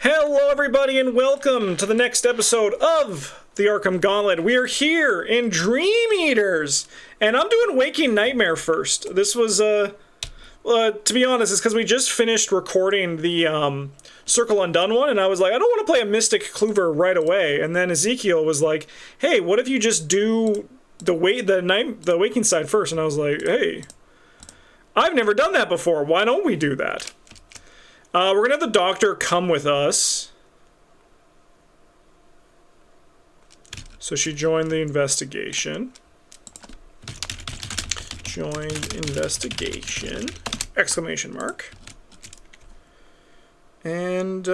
Hello everybody and welcome to the next episode of the Arkham Gauntlet. We are here in Dream Eaters, and I'm doing Waking Nightmare first. This was, to be honest, it's because we just finished recording the Circle Undone one, and I was like, I don't want to play a Mystic Clover right away. And then Ezekiel was like, hey, what if you just do the Waking side first? And I was like, hey, I've never done that before. Why don't we do that? We're going to have the doctor come with us. So she joined the investigation. Joined investigation. Exclamation mark. And,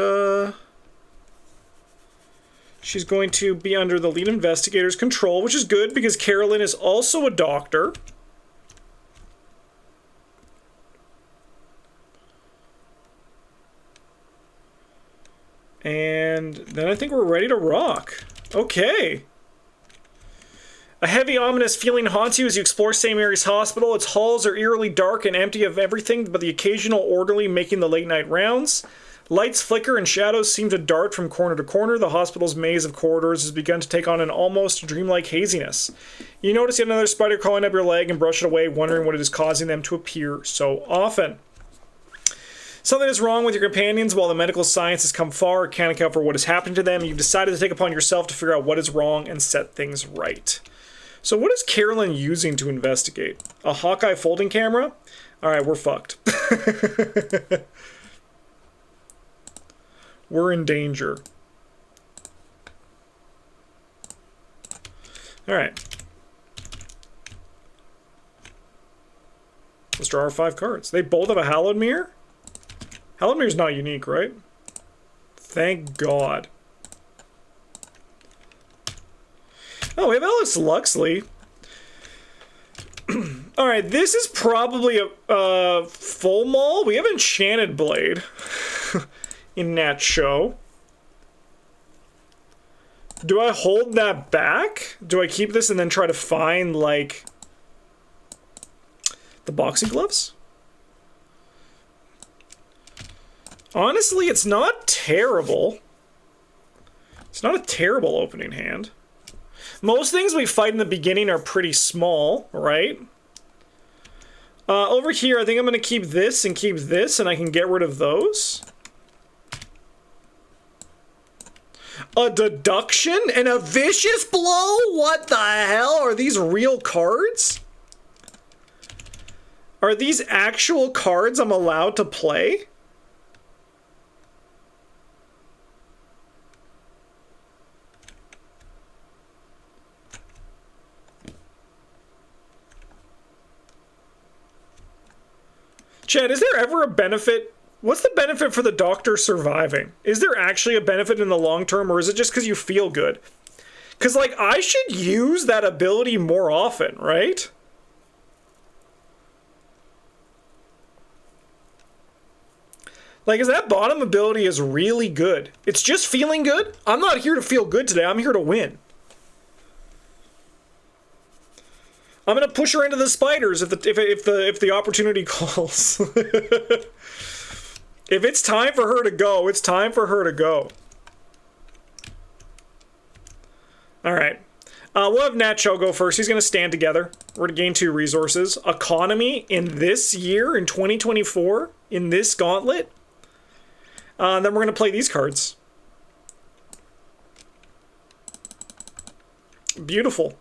she's going to be under the lead investigator's control, which is good because Carolyn is also a doctor. And then I think we're ready to rock. Okay. A heavy, ominous feeling haunts you as you explore St. Mary's Hospital. Its halls are eerily dark and empty of everything but the occasional orderly making the late-night rounds. Lights flicker and shadows seem to dart from corner to corner. The hospital's maze of corridors has begun to take on an almost dreamlike haziness. You notice yet another spider crawling up your leg and brush it away, wondering what it is causing them to appear so often. Something is wrong with your companions. While the medical science has come far, it can't account for what has happened to them. You've decided to take upon yourself to figure out what is wrong and set things right. So what is Carolyn using to investigate? A Hawkeye folding camera? Alright, we're fucked. We're in danger. Alright. Let's draw our 5 cards. They both have a Hallowed Mirror? Hallowed Mirror's not unique, right? Thank God. Oh, we have Alice Luxley. Alright, this is probably a full mall. We have Enchanted Blade in that show. Do I hold that back? Do I keep this and then try to find, like, the boxing gloves? Honestly, it's not terrible. It's not a terrible opening hand. Most things we fight in the beginning are pretty small, right? Over here, I think I'm going to keep this and keep this, and I can get rid of those. A deduction and a vicious blow? What the hell? Are these real cards? Are these actual cards I'm allowed to play? Chad, is there ever a benefit? What's the benefit for the doctor surviving? Is there actually a benefit in the long term, or is it just because you feel good? Because, like, I should use that ability more often, right? Like, is that bottom ability is really good. It's just feeling good. I'm not here to feel good today. I'm here to win. I'm gonna push her into the spiders if the opportunity calls. If it's time for her to go, it's time for her to go. All right, we'll have Nacho go first. He's gonna stand together. We're gonna gain 2 resources. Economy in this year, in 2024, in this gauntlet. Then we're gonna play these cards. Beautiful.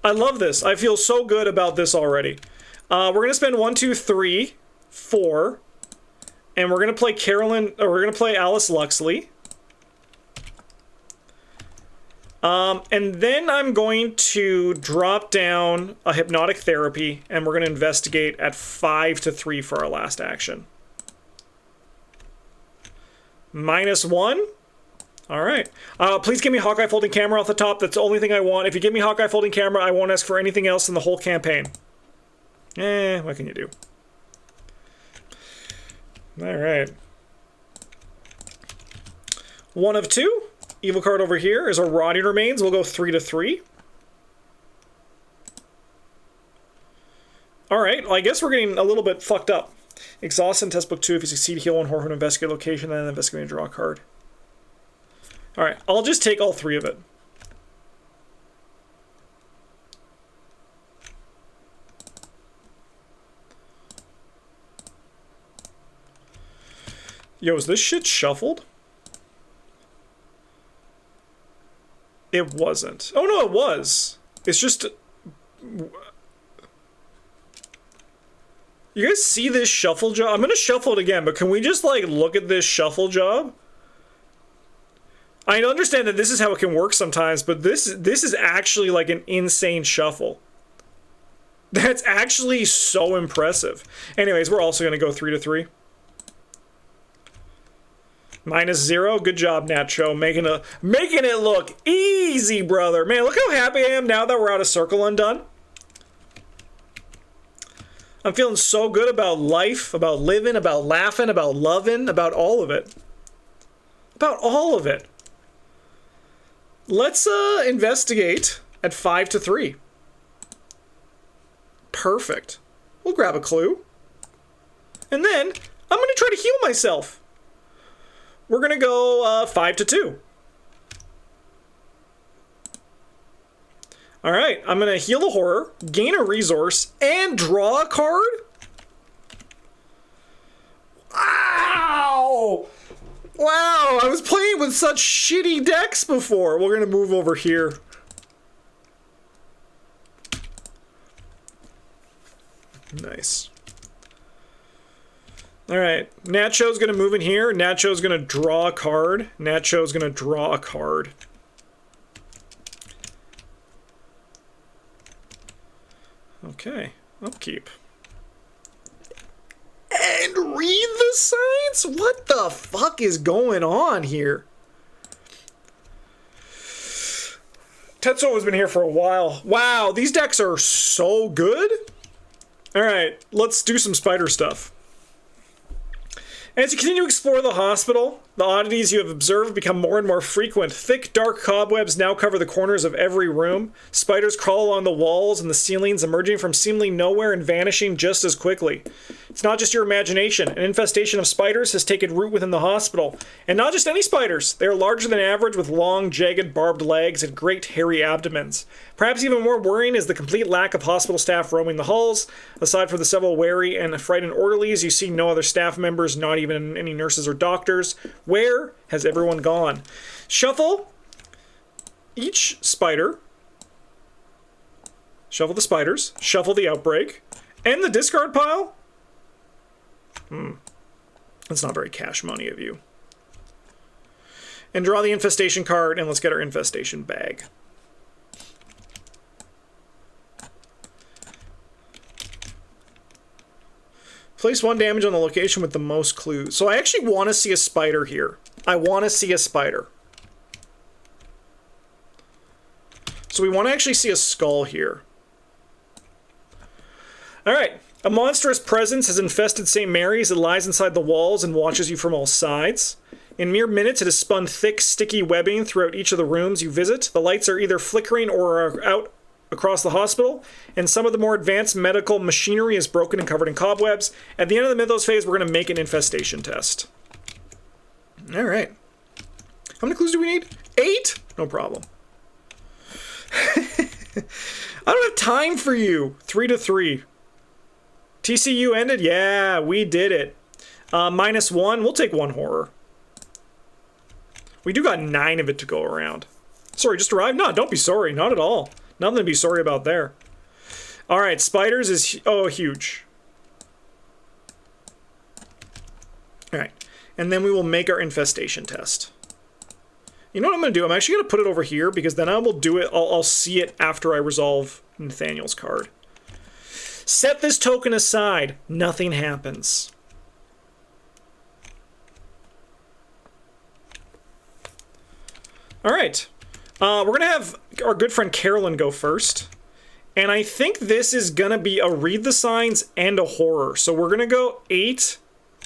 I love this. I feel so good about this already. We're going to spend 1, 2, 3, 4. And we're going to play Carolyn, or we're going to play Alice Luxley. And then I'm going to drop down a Hypnotic Therapy, and we're going to investigate at 5 to 3 for our last action. -1. All right. Please give me Hawkeye folding camera off the top. That's the only thing I want. If you give me Hawkeye folding camera, I won't ask for anything else in the whole campaign. What can you do? All right. 1 of 2. Evil card over here is a Rotting Remains. We'll go 3 to 3. All right. Well, I guess we're getting a little bit fucked up. Exhaust in test book 2. If you succeed, heal 1 horror, investigate location, then investigate and draw a card. Alright, I'll just take all 3 of it. Yo, is this shit shuffled? It wasn't. Oh no, it was. It's just... You guys see this shuffle job? I'm gonna shuffle it again, but can we just, like, look at this shuffle job? I understand that this is how it can work sometimes, but this is actually, like, an insane shuffle. That's actually so impressive. Anyways, we're also gonna go 3 to 3. -0. Good job, Nacho. Making it look easy, brother. Man, look how happy I am now that we're out of Circle Undone. I'm feeling so good about life, about living, about laughing, about loving, about all of it. About all of it. Let's investigate at 5 to 3. Perfect. We'll grab a clue. And then I'm going to try to heal myself. We're going to go 5 to 2. Alright, I'm going to heal a horror, gain a resource, and draw a card? Wow! Wow, I was playing with such shitty decks before. We're going to move over here. Nice. Alright, Nacho's going to move in here. Nacho's going to draw a card. Nacho's going to draw a card. Okay, upkeep. And read the signs? What the fuck is going on here? Tetsuo has been here for a while. Wow, these decks are so good. Alright, let's do some spider stuff. As you continue to explore the hospital, the oddities you have observed become more and more frequent. Thick, dark cobwebs now cover the corners of every room. Spiders crawl along the walls and the ceilings, emerging from seemingly nowhere and vanishing just as quickly. It's not just your imagination. An infestation of spiders has taken root within the hospital. And not just any spiders. They are larger than average with long, jagged, barbed legs and great, hairy abdomens. Perhaps even more worrying is the complete lack of hospital staff roaming the halls. Aside from the several wary and frightened orderlies, you see no other staff members, not even any nurses or doctors. Where has everyone gone? Shuffle each spider. Shuffle the spiders. Shuffle the outbreak. And the discard pile. That's not very cash money of you. And draw the infestation card, and let's get our infestation bag. Place 1 damage on the location with the most clues. So I actually want to see a spider here. I want to see a spider. So we want to actually see a skull here. Alright. A monstrous presence has infested St. Mary's. It lies inside the walls and watches you from all sides. In mere minutes, it has spun thick, sticky webbing throughout each of the rooms you visit. The lights are either flickering or are out across the hospital, and some of the more advanced medical machinery is broken and covered in cobwebs. At the end of the mythos phase, we're going to make an infestation test. Alright. How many clues do we need? 8? No problem. I don't have time for you. 3 to 3. TCU ended? Yeah, we did it. -1. We'll take 1 horror. We do got 9 of it to go around. Sorry, just arrived? No, don't be sorry. Not at all. Nothing to be sorry about there. Alright, spiders is... Oh, huge. Alright. And then we will make our infestation test. You know what I'm going to do? I'm actually going to put it over here, because then I will do it... I'll see it after I resolve Nathaniel's card. Set this token aside. Nothing happens. Alright. We're going to have our good friend Carolyn go first. And I think this is going to be a read the signs and a horror. So we're going to go 8.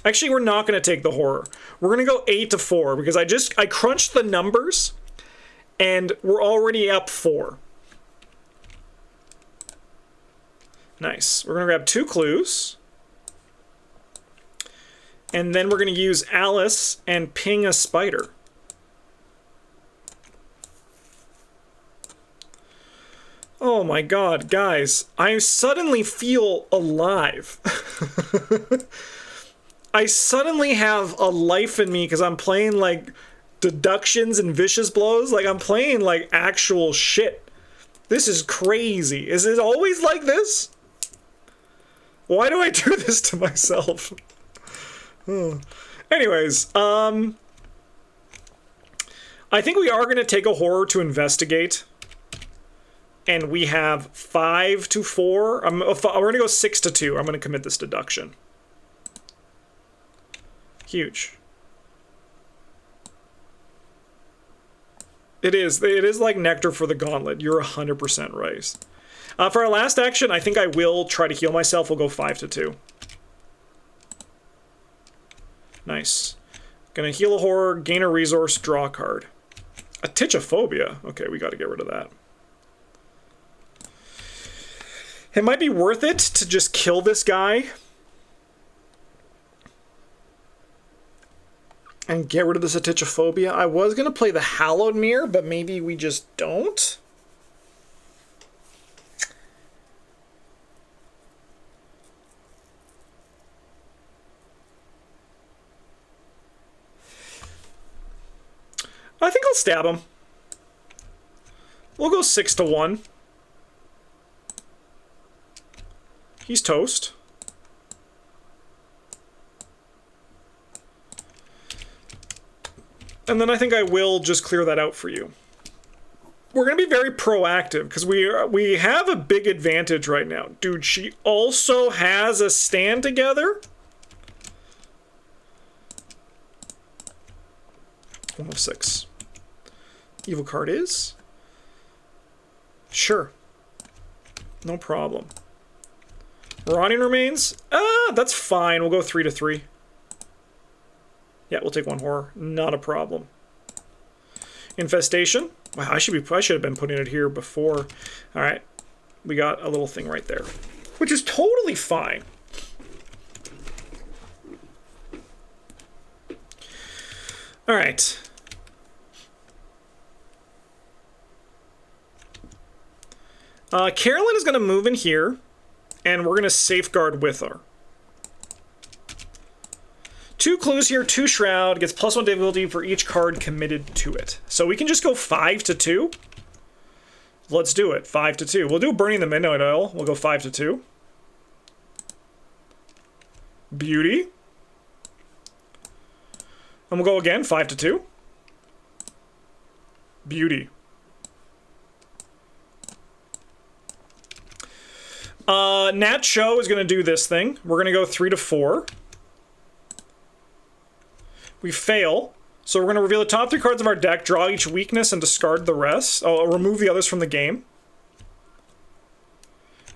Actually, we're not going to take the horror. We're going to go 8 to 4 because I crunched the numbers and we're already up 4. Nice. We're going to grab 2 clues. And then we're going to use Alice and ping a spider. Oh my god, guys. I suddenly feel alive. I suddenly have a life in me because I'm playing, like, deductions and vicious blows. Like, I'm playing, like, actual shit. This is crazy. Is it always like this? Why do I do this to myself? Anyways, I think we are going to take a horror to investigate. And we have 5 to 4. We're going to go 6 to 2. I'm going to commit this deduction. Huge. It is like nectar for the gauntlet. You're 100% right. For our last action, I think I will try to heal myself. We'll go 5 to 2. Nice. Gonna heal a horror, gain a resource, draw a card. A Titchophobia. Okay, we got to get rid of that. It might be worth it to just kill this guy and get rid of this Titchophobia. I was going to play the Hallowed Mirror, but maybe we just don't. I think I'll stab him. We'll go 6 to 1. He's toast. And then I think I will just clear that out for you. We're going to be very proactive because we have a big advantage right now. Dude, she also has a stand together. 1 of 6. Evil card is? Sure. No problem. Rotting remains? That's fine. We'll go 3 to 3. Yeah, we'll take 1 horror. Not a problem. Infestation? Wow, I should have been putting it here before. All right. We got a little thing right there, which is totally fine. All right. Carolyn is going to move in here. And we're going to safeguard with her. 2 clues here, 2 shroud, gets +1 difficulty for each card committed to it. So we can just go 5 to 2. Let's do it, 5 to 2. We'll do Burning the Midnight Oil. We'll go 5 to 2. Beauty. And we'll go again, 5 to 2. Beauty. Nat Show is going to do this thing. We're going to go 3 to 4. We fail. So we're going to reveal the top 3 cards of our deck, draw each weakness, and discard the rest. Oh, remove the others from the game.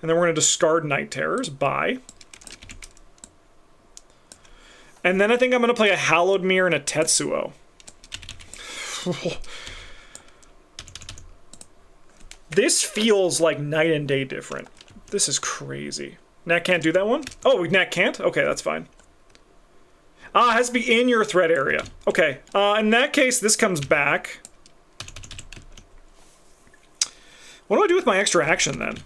And then we're going to discard Night Terrors. Bye. And then I think I'm going to play a Hallowed Mirror and a Tetsuo. This feels like night and day different. This is crazy. Nat can't do that one? Oh, Nat can't? Okay, that's fine. It has to be in your threat area. Okay, in that case, this comes back. What do I do with my extra action, then?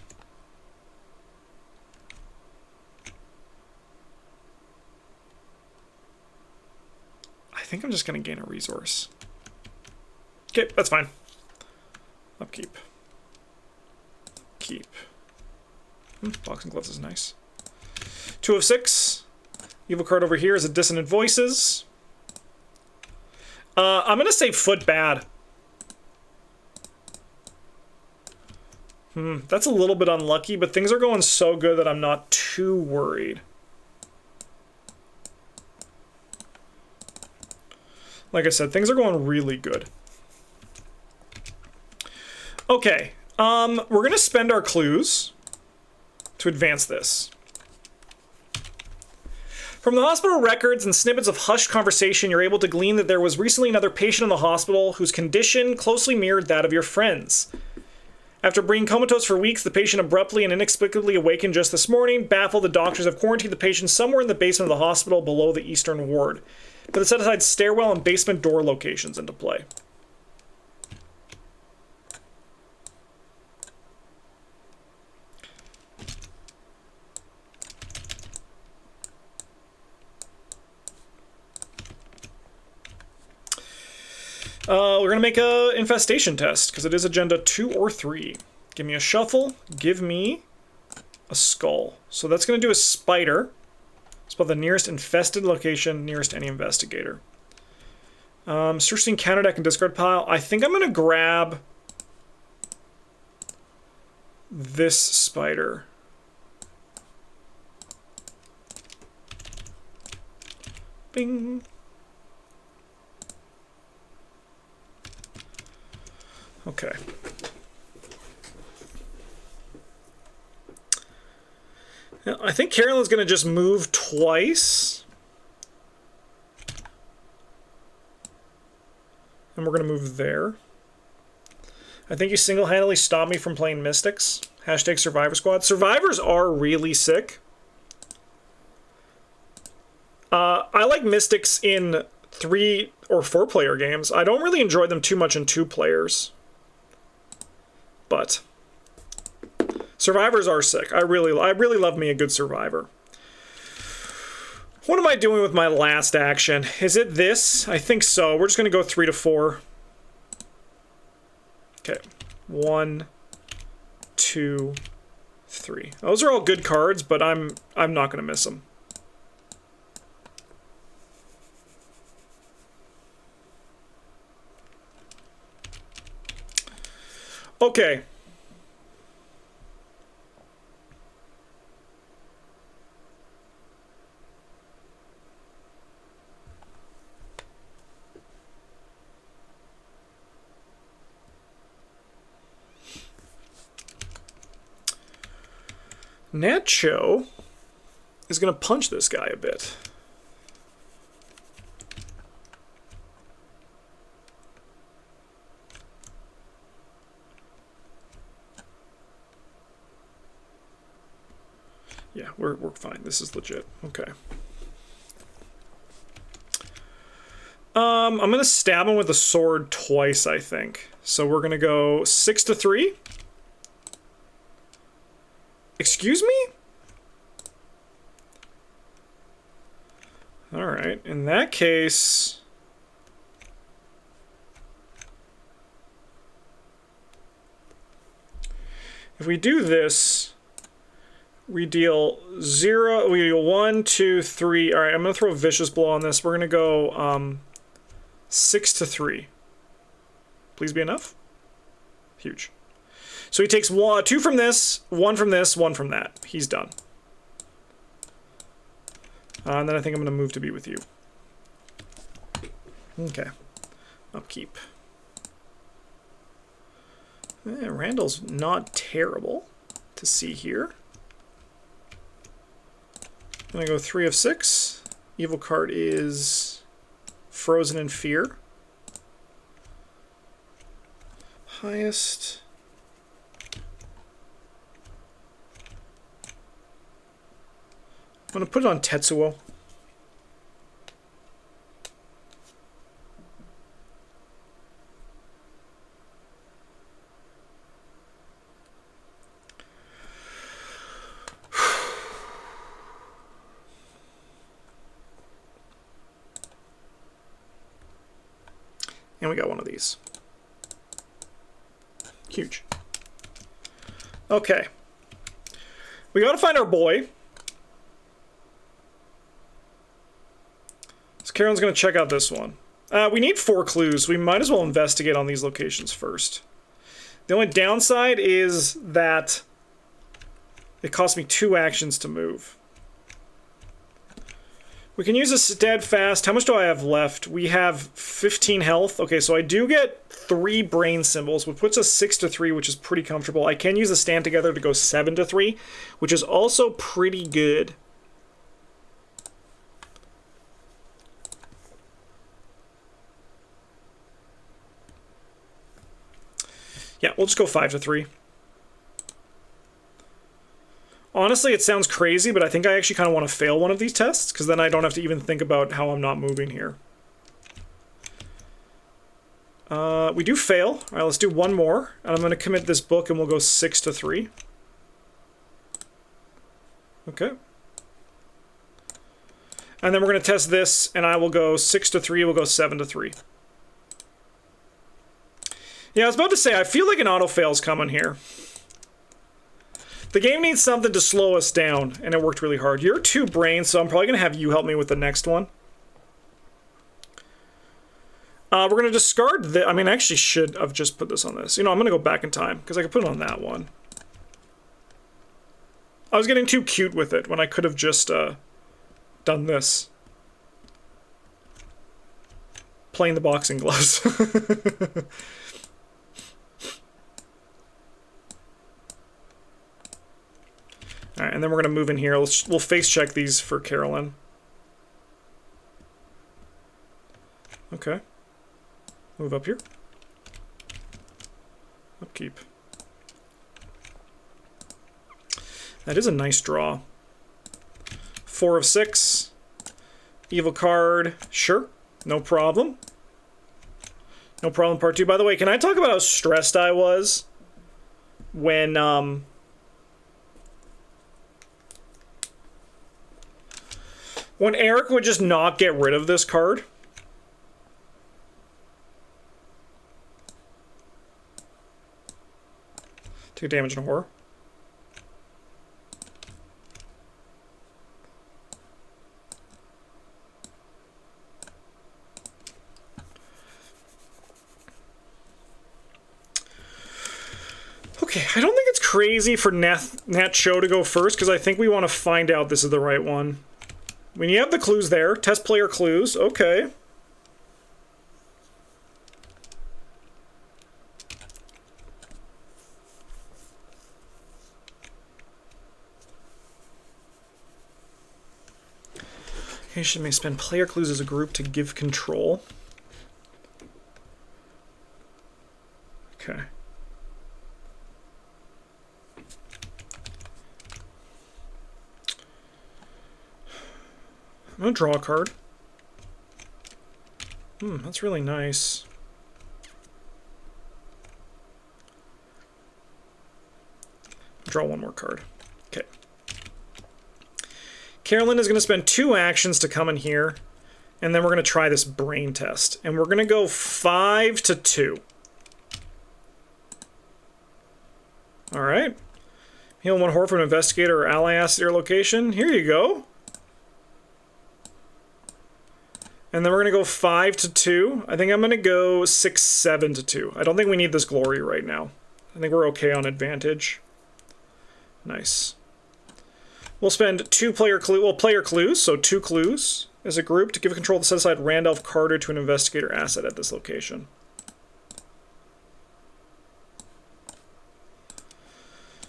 I think I'm just going to gain a resource. Okay, that's fine. Upkeep. Keep. Boxing gloves is nice. 2 of 6. Evil card over here is a Dissonant Voices. I'm going to say Foot Bad. That's a little bit unlucky, but things are going so good that I'm not too worried. Like I said, things are going really good. Okay, we're going to spend our clues to advance this. From the hospital records and snippets of hushed conversation, you're able to glean that there was recently another patient in the hospital whose condition closely mirrored that of your friends. After being comatose for weeks, the patient abruptly and inexplicably awakened just this morning. Baffled, the doctors have quarantined the patient somewhere in the basement of the hospital below the eastern ward. But they set aside stairwell and basement door locations into play. We're going to make a infestation test, because it is agenda 2 or 3. Give me a shuffle. Give me a skull. So that's going to do a spider. Spell the nearest infested location, nearest any investigator. Search the encounter deck and discard pile. I think I'm going to grab this spider. Bing. Okay. Now, I think Carolyn's going to just move twice. And we're going to move there. I think you single-handedly stopped me from playing Mystics. Hashtag Survivor Squad. Survivors are really sick. I like Mystics in 3 or 4 player games. I don't really enjoy them too much in 2 players. But Survivors are sick. I really love me a good Survivor. What am I doing with my last action? Is it this? I think so. We're just going to go 3 to 4. Okay. 1, 2, 3. Those are all good cards, but I'm not going to miss them. Okay. Nacho is going to punch this guy a bit. Yeah, we're fine. This is legit. Okay. I'm going to stab him with the sword twice, I think. So we're going to go 6 to 3. Excuse me? All right. In that case, if we do this, we deal 0, we deal 1, 2, 3. All right, I'm going to throw a vicious blow on this. We're going to go 6 to 3. Please be enough. Huge. So he takes 2 from this, 1 from this, 1 from that. He's done. And then I think I'm going to move to be with you. Okay. Upkeep. Randall's not terrible to see here. I'm going to go 3 of 6. Evil card is Frozen in Fear. Highest. I'm going to put it on Tetsuo. And we got one of these. Huge. Okay. We got to find our boy. So Carolyn's going to check out this one. We need 4 clues. We might as well investigate on these locations first. The only downside is that it costs me 2 actions to move. We can use a steadfast. How much do I have left? We have 15 health. Okay, so I do get 3 brain symbols, which puts us 6 to 3, which is pretty comfortable. I can use a stand together to go 7 to 3, which is also pretty good. Yeah, we'll just go 5 to 3. Honestly, it sounds crazy, but I think I actually kind of want to fail one of these tests, because then I don't have to even think about how I'm not moving here. We do fail. All right, let's do one more. And I'm going to commit this book, and we'll go 6 to 3. Okay. And then we're going to test this, and I will go 6 to 3. We'll go 7 to 3. Yeah, I was about to say, I feel like an auto-fail's coming here. The game needs something to slow us down, and it worked really hard. You're 2 brains, so I'm probably going to have you help me with the next one. We're going to discard the... I mean, I actually should have just put this on this. You know, I'm going to go back in time, because I could put it on that one. I was getting too cute with it when I could have just done this. Playing the boxing gloves. Alright, and then we're going to move in here. We'll face check these for Carolyn. Okay. Move up here. Upkeep. That is a nice draw. 4 of 6. Evil card. Sure. No problem. No problem, part 2. By the way, can I talk about how stressed I was when Eric would just not get rid of this card? Take damage and horror. Okay, I don't think it's crazy for Nat Cho to go first, because I think we want to find out this is the right one. When you have the clues there, test player clues, okay. Location may spend player clues as a group to give control. Okay. I'm gonna draw a card. That's really nice. Draw one more card. Okay. Carolyn is gonna spend 2 actions to come in here, and then we're gonna try this brain test. And we're gonna go 5 to 2. Alright. Heal 1 horror from an investigator or ally asset at your location. Here you go. And then we're going to go 5 to 2. I think I'm going to go 6, 7 to 2. I don't think we need this glory right now. I think we're okay on advantage. Nice. We'll spend 2 player clues, so 2 clues as a group to give control to set aside Randolph Carter to an investigator asset at this location.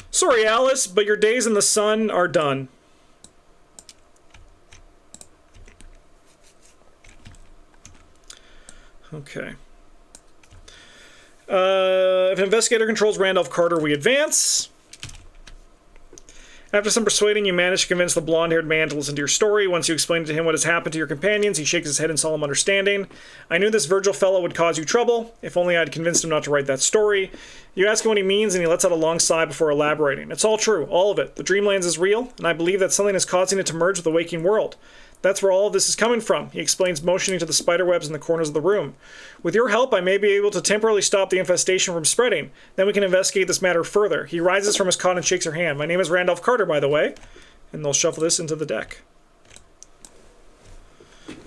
Sorry, Alice, but your days in the sun are done. Okay. If an investigator controls Randolph Carter, we advance. After some persuading, you manage to convince the blonde-haired man to listen to your story. Once you explain to him what has happened to your companions, he shakes his head in solemn understanding. I knew this Virgil fellow would cause you trouble. If only I'd convinced him not to write that story. You ask him what he means, and he lets out a long sigh before elaborating. It's all true, all of it. The Dreamlands is real, and I believe that something is causing it to merge with the waking world. That's where all of this is coming from, he explains, motioning to the spiderwebs in the corners of the room. With your help, I may be able to temporarily stop the infestation from spreading. Then we can investigate this matter further. He rises from his cot and shakes her hand. My name is Randolph Carter, by the way. And they'll shuffle this into the deck.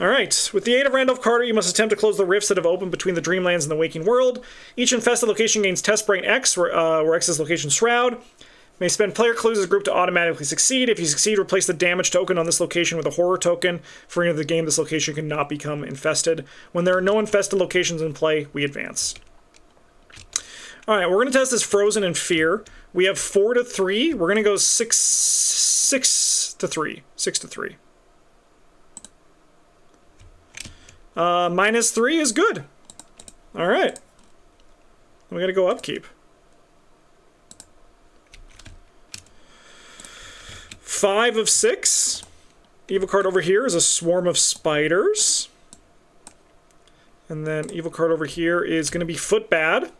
Alright, with the aid of Randolph Carter, you must attempt to close the rifts that have opened between the Dreamlands and the waking world. Each infested location gains test brain X, where X is location shroud. May spend player clues as a group to automatically succeed. If you succeed, replace the damage token on this location with a horror token. For any of the game, this location cannot become infested. When there are no infested locations in play, we advance. Alright, we're going to test this Frozen in Fear. We have 4 to 3. We're going to go 6 to 3. 6 to 3. -3 is good. Alright. We got to go upkeep. 5 of 6. Evil card over here is a swarm of spiders. And then evil card over here is going to be foot bad.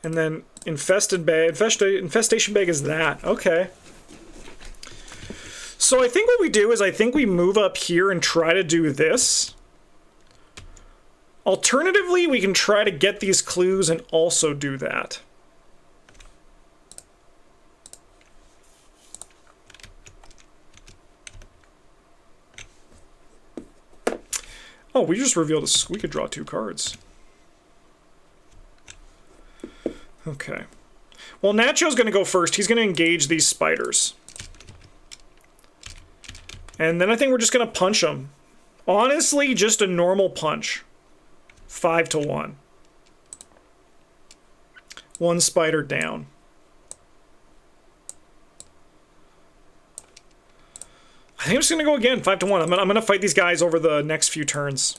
And then infestation bag is that. Okay. So I think what we do is I think we move up here and try to do this. Alternatively, we can try to get these clues and also do that. Oh, we just revealed we could draw 2 cards. Okay. Well, Nacho's going to go first. He's going to engage these spiders. And then I think we're just going to punch them. Honestly, just a normal punch. 5 to 1. 1 spider down. I think I'm just going to go again, 5 to 1. I'm going to fight these guys over the next few turns.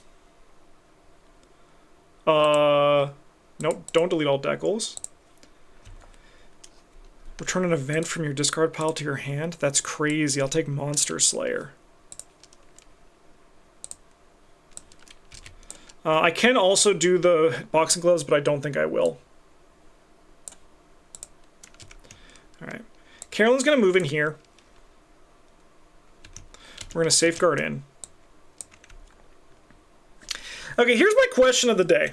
Nope, don't delete all decals. Return an event from your discard pile to your hand? That's crazy. I'll take Monster Slayer. I can also do the boxing gloves, but I don't think I will. Alright. Carolyn's going to move in here. We're going to safeguard in. Okay, here's my question of the day.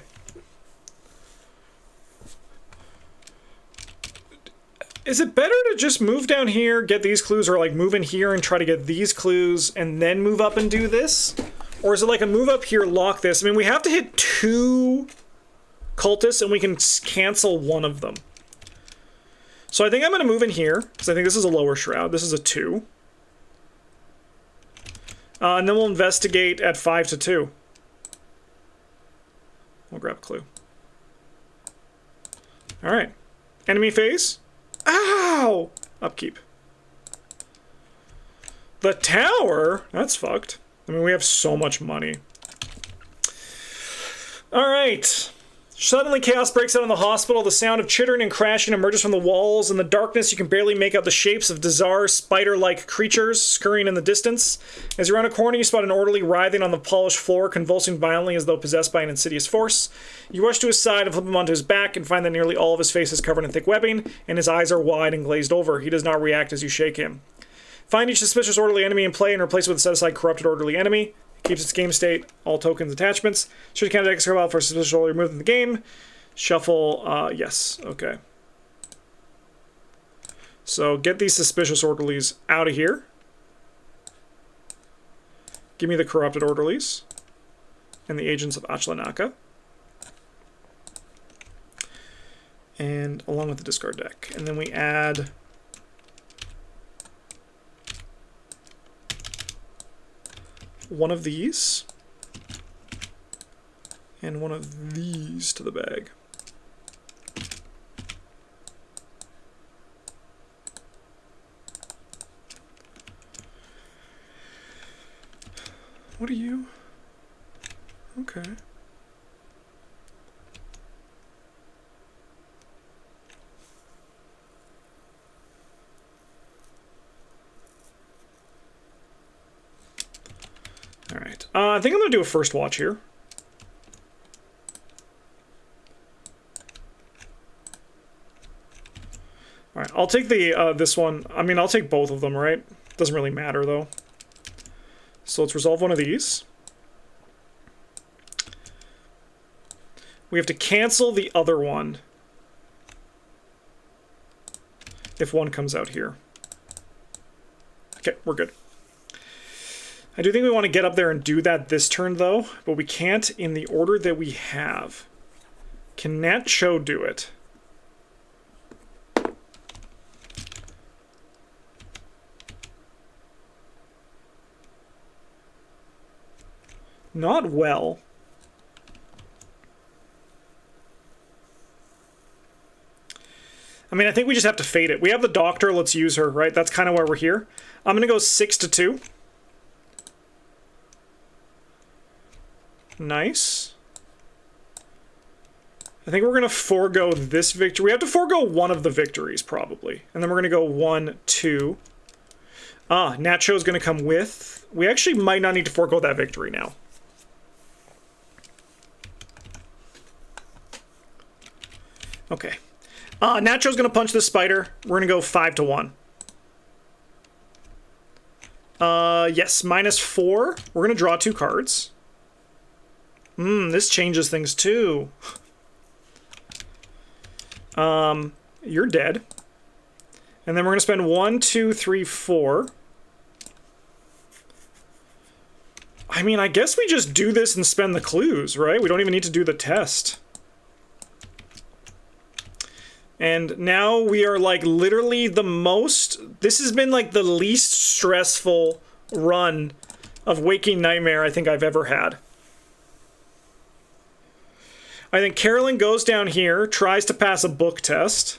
Is it better to just move down here, get these clues, or like move in here and try to get these clues and then move up and do this? Or is it like a move up here, lock this? I mean, we have to hit 2 cultists and we can cancel 1 of them. So I think I'm going to move in here, because I think this is a lower shroud. This is a 2. And then we'll investigate at 5 to 2. We'll grab a clue. Alright. Enemy phase. Ow! Upkeep. The tower? That's fucked. I mean, we have so much money. Alright. Suddenly, chaos breaks out in the hospital. The sound of chittering and crashing emerges from the walls. In the darkness, you can barely make out the shapes of bizarre spider-like creatures scurrying in the distance. As you round a corner, you spot an orderly writhing on the polished floor, convulsing violently as though possessed by an insidious force. You rush to his side and flip him onto his back and find that nearly all of his face is covered in thick webbing, and his eyes are wide and glazed over. He does not react as you shake him. Find each suspicious orderly enemy in play and replace it with a set-aside corrupted orderly enemy. Keeps its game state, all tokens, attachments. Should count the extra for a suspicious orderly removed in the game. Shuffle, yes, okay. So get these suspicious orderlies out of here. Give me the corrupted orderlies and the agents of Achlanaka. And along with the discard deck. And then we add one of these and one of these to the bag. What are you? Okay. All right. I think I'm going to do a first watch here. All right. I'll take the this one. I mean, I'll take both of them, right? Doesn't really matter, though. So let's resolve one of these. We have to cancel the other one if one comes out here. Okay, we're good. I do think we want to get up there and do that this turn, though, but we can't in the order that we have. Can Nat Cho do it? Not well. I mean, I think we just have to fade it. We have the doctor, let's use her, right? That's kind of why we're here. I'm going to go 6 to 2. Nice. I think we're going to forego this victory. We have to forego one of the victories, probably. And then we're going to go 1, 2. Nacho's going to come with. We actually might not need to forego that victory now. Okay. Nacho's going to punch this spider. We're going to go 5-1. Yes, -4. We're going to draw 2 cards. This changes things too. You're dead. And then we're going to spend 1, 2, 3, 4. I mean, I guess we just do this and spend the clues, right? We don't even need to do the test. And now we are like literally the most... This has been like the least stressful run of Waking Nightmare I think I've ever had. I think Carolyn goes down here, tries to pass a book test.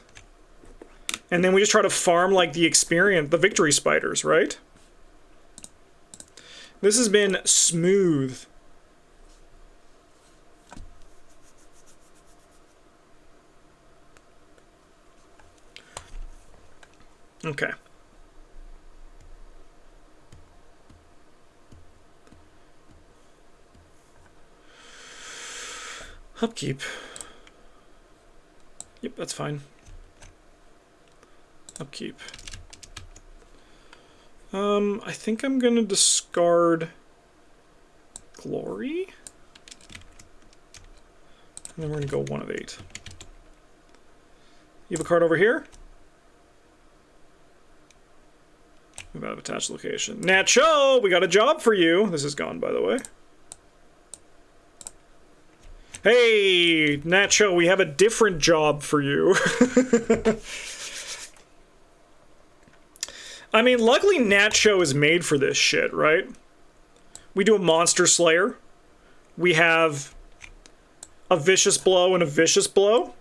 And then we just try to farm like the experience, the victory spiders, right? This has been smooth. Okay. Upkeep. Yep, that's fine. Upkeep. I think I'm gonna discard Glory. And then we're gonna go 1 of 8. You have a card over here? Move out of attached location. Nacho! We got a job for you! This is gone, by the way. Hey, Nacho, we have a different job for you. I mean, luckily Nacho is made for this shit, right? We do a Monster Slayer. We have a Vicious Blow and a Vicious Blow.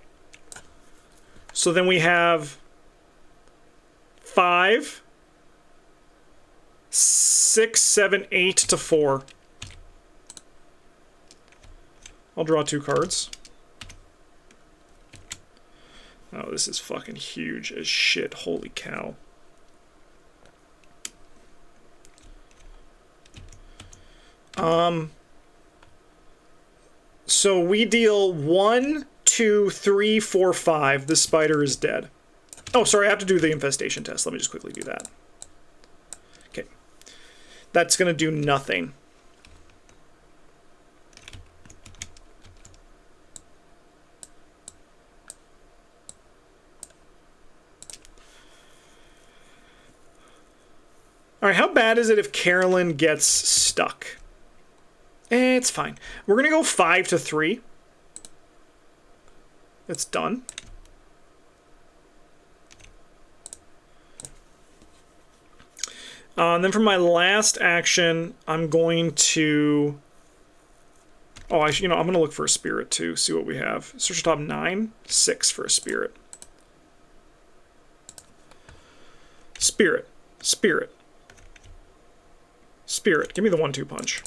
So then we have 5, 6, 7, 8 to 4. I'll draw 2 cards. Oh, this is fucking huge as shit. Holy cow. So we deal 1, 2, 3, 4, 5. This spider is dead. Oh, sorry, I have to do the infestation test. Let me just quickly do that. Okay. That's gonna do nothing. Alright, how bad is it if Carolyn gets stuck? It's fine. We're gonna go 5-3. It's done. And then for my last action, I'm going to... Oh, I'm gonna look for a spirit too, see what we have. Search top 9, 6 for a spirit. Spirit. Spirit. Spirit. Give me the 1-2 punch.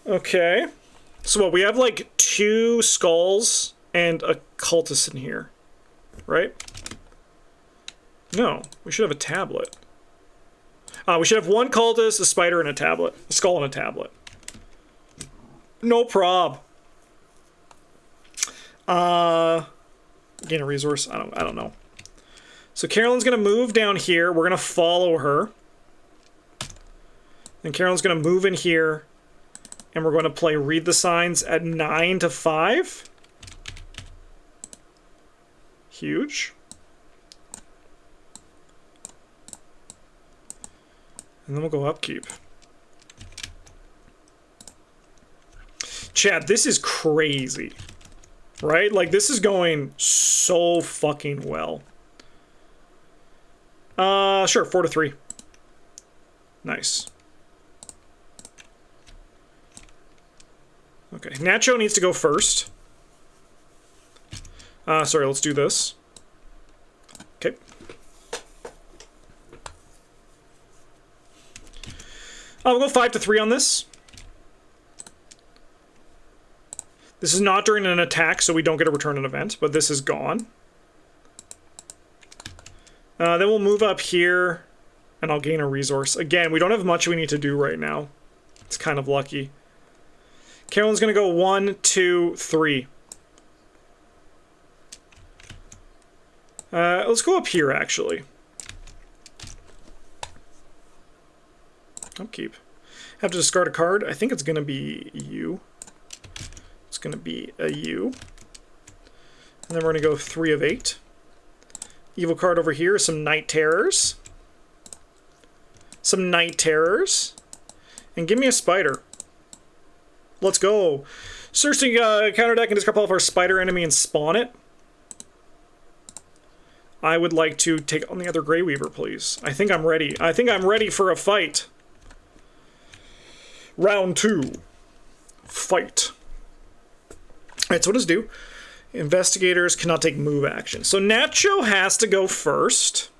Okay. So what, we have like 2 skulls and a cultist in here, right? No, we should have a tablet. We should have 1 cultist, a spider, and a tablet. A skull and a tablet. No prob. Gain a resource? I don't know. So Carolyn's gonna move down here. We're gonna follow her. And Carolyn's gonna move in here. And we're gonna play Read the Signs at 9 to 5. Huge. And then we'll go upkeep. Chat, this is crazy. Right? Like, this is going so fucking well. Sure, 4-3. Nice. Okay, Nacho needs to go first. Sorry, let's do this. Okay. We'll go 5-3 on this. This is not during an attack, so we don't get to return an event, but this is gone. Then we'll move up here, and I'll gain a resource. Again, we don't have much we need to do right now. It's kind of lucky. Carolyn's going to go 1, 2, 3. Let's go up here, actually. Upkeep. Have to discard a card. I think it's going to be U. It's going to be a U. And then we're going to go 3 of 8. Evil card over here, some Night Terrors. Some Night Terrors. And give me a Spider. Let's go. Search the counter deck and discard all of our Spider enemy and spawn it. I would like to take on the other Grey Weaver, please. I think I'm ready. I think I'm ready for a fight. Round 2. Fight. Alright, so what does it do? Investigators cannot take move action. So Nacho has to go first.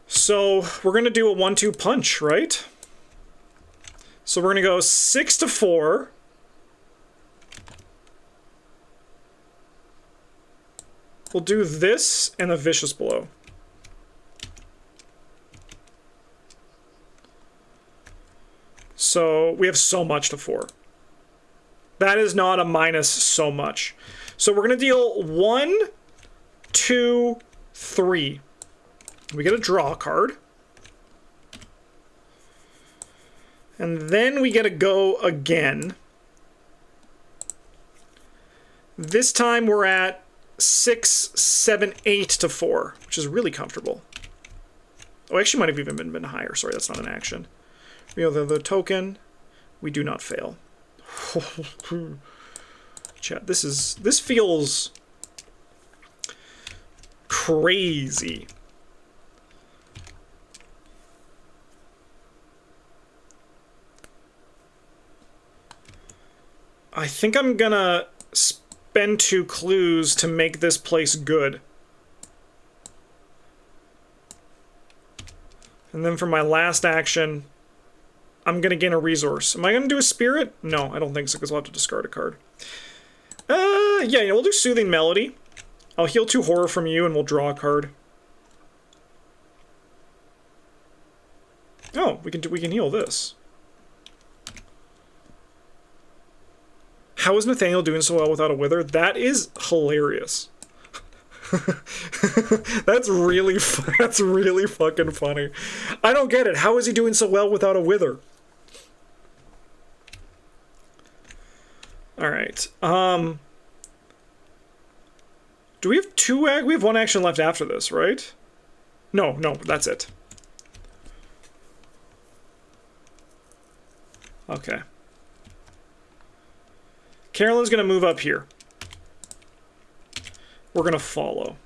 So we're going to do a 1-2 punch, right? So we're going to go 6 to 4. We'll do this and a vicious blow. So we have so much to 4. That is not a minus so much. So we're going to deal 1, 2, 3. We get a draw card. And then we get to go again. This time we're at 6, 7, 8 to 4, which is really comfortable. Oh, actually might have even been higher. Sorry, that's not an action. We have the token. We do not fail. Chat, this feels crazy. I think I'm gonna spend 2 clues to make this place good. And then for my last action, I'm gonna gain a resource. Am I gonna do a spirit? No, I don't think so, because we'll have to discard a card. Yeah, we'll do Soothing Melody. I'll heal 2 horror from you, and we'll draw a card. Oh, we can heal this. How is Nathaniel doing so well without a wither? That is hilarious. That's really fucking funny. I don't get it. How is he doing so well without a wither? All right. Do we have 2? We have 1 action left after this, right? No, that's it. Okay. Carolyn's going to move up here. We're going to follow.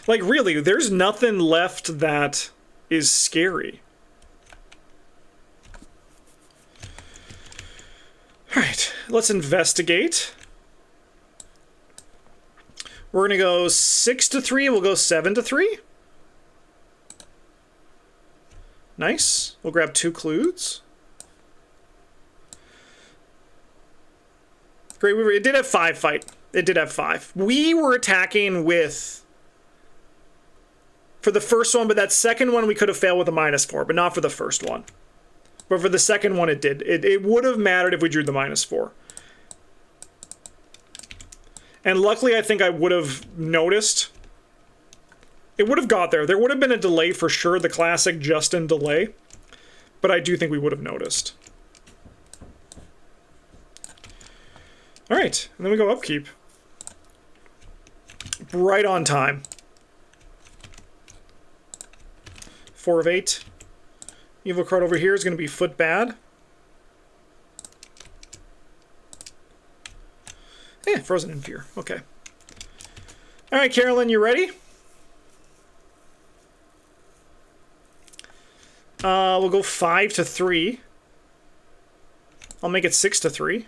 Like, really, there's nothing left that is scary. Alright, let's investigate. We're going to go 6 to 3. We'll go 7 to 3. Nice. We'll grab 2 clues. Great Weaver. It did have 5 fight. It did have 5. We were attacking with... for the first one, but that second one we could have failed with a -4, but not for the first one. But for the second one it did. It would have mattered if we drew the -4. And luckily I think I would have noticed. It would have got there. There would have been a delay for sure, the classic Justin delay. But I do think we would have noticed. Alright, and then we go upkeep. Right on time. 4 of 8. Evil card over here is going to be Foot Bad. Frozen in Fear. Okay. Alright, Carolyn, you ready? We'll go 5 to 3. I'll make it 6 to 3.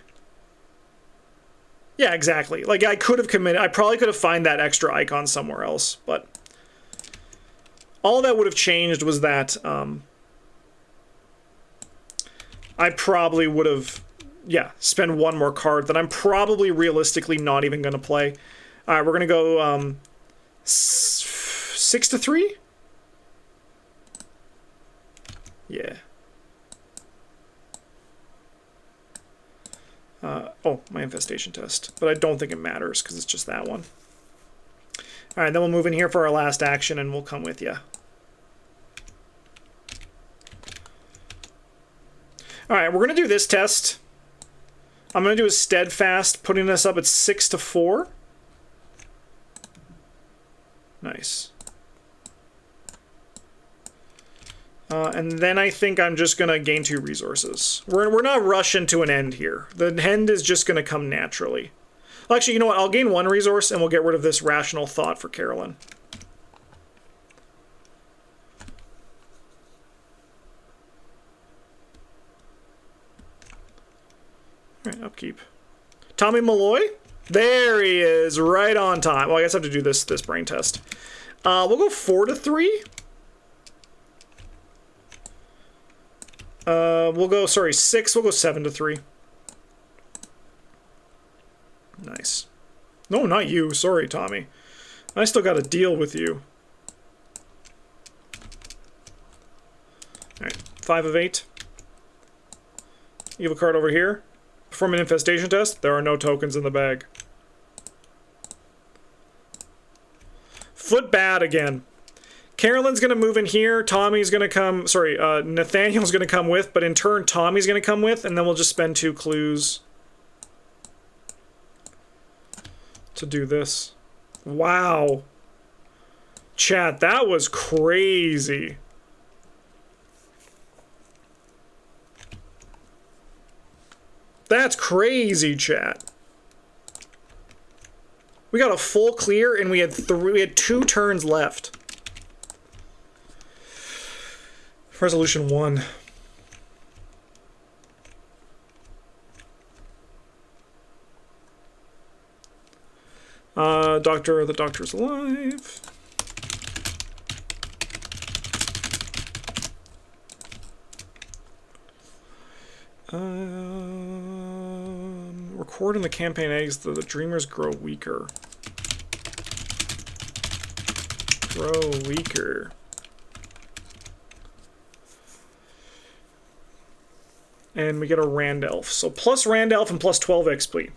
Yeah, exactly. Like, I could have committed... I probably could have found that extra icon somewhere else, but... all that would have changed was that, I probably would have, yeah, spend one more card that I'm probably realistically not even going to play. All right, we're going to go 6 to 3? Yeah. Oh, my infestation test. But I don't think it matters because it's just that one. All right, then we'll move in here for our last action and we'll come with you. All right, we're going to do this test. I'm going to do a steadfast, putting us up at 6 to 4. Nice. And then I think I'm just going to gain 2 resources. We're not rushing to an end here. The end is just going to come naturally. Well, actually, you know what? I'll gain 1 resource and we'll get rid of this rational thought for Carolyn. All right, upkeep. Tommy Malloy? There he is, right on time. Well, I guess I have to do this brain test. We'll go 4 to 3. We'll go, sorry, 6. We'll go 7 to 3. Nice. No, not you. Sorry, Tommy. I still got to deal with you. Alright, 5 of 8. You have a card over here. Perform an infestation test. There are no tokens in the bag. Foot bad again. Carolyn's going to move in here. Tommy's going to come... Sorry, Nathaniel's going to come with, but in turn, Tommy's going to come with, and then we'll just spend 2 clues to do this. Wow. Chat, that was crazy. That's crazy, chat. We got a full clear, and we had 2 turns left. Resolution 1. The doctor's alive. Record in the campaign eggs, the dreamers grow weaker. Grow weaker. And we get a Randolph. So plus Randolph and plus 12 XP.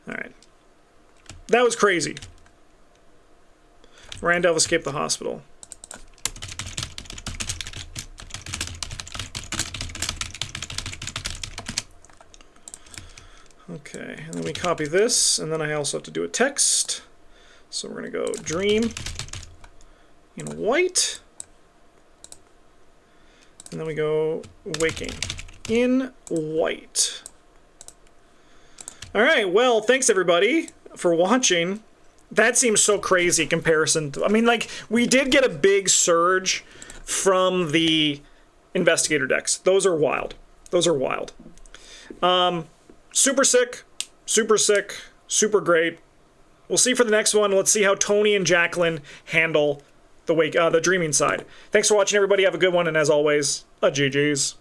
Alright. That was crazy. Randolph escaped the hospital. Okay, and then we copy this, and then I also have to do a text. So we're going to go dream in white. And then we go waking in white. All right, well, thanks everybody for watching. That seems so crazy in comparison to, I mean, like, we did get a big surge from the investigator decks. Those are wild. Those are wild. Super sick, super great. We'll see for the next one. Let's see how Tony and Jacqueline handle the dreaming side. Thanks for watching, everybody. Have a good one, and as always, GG's.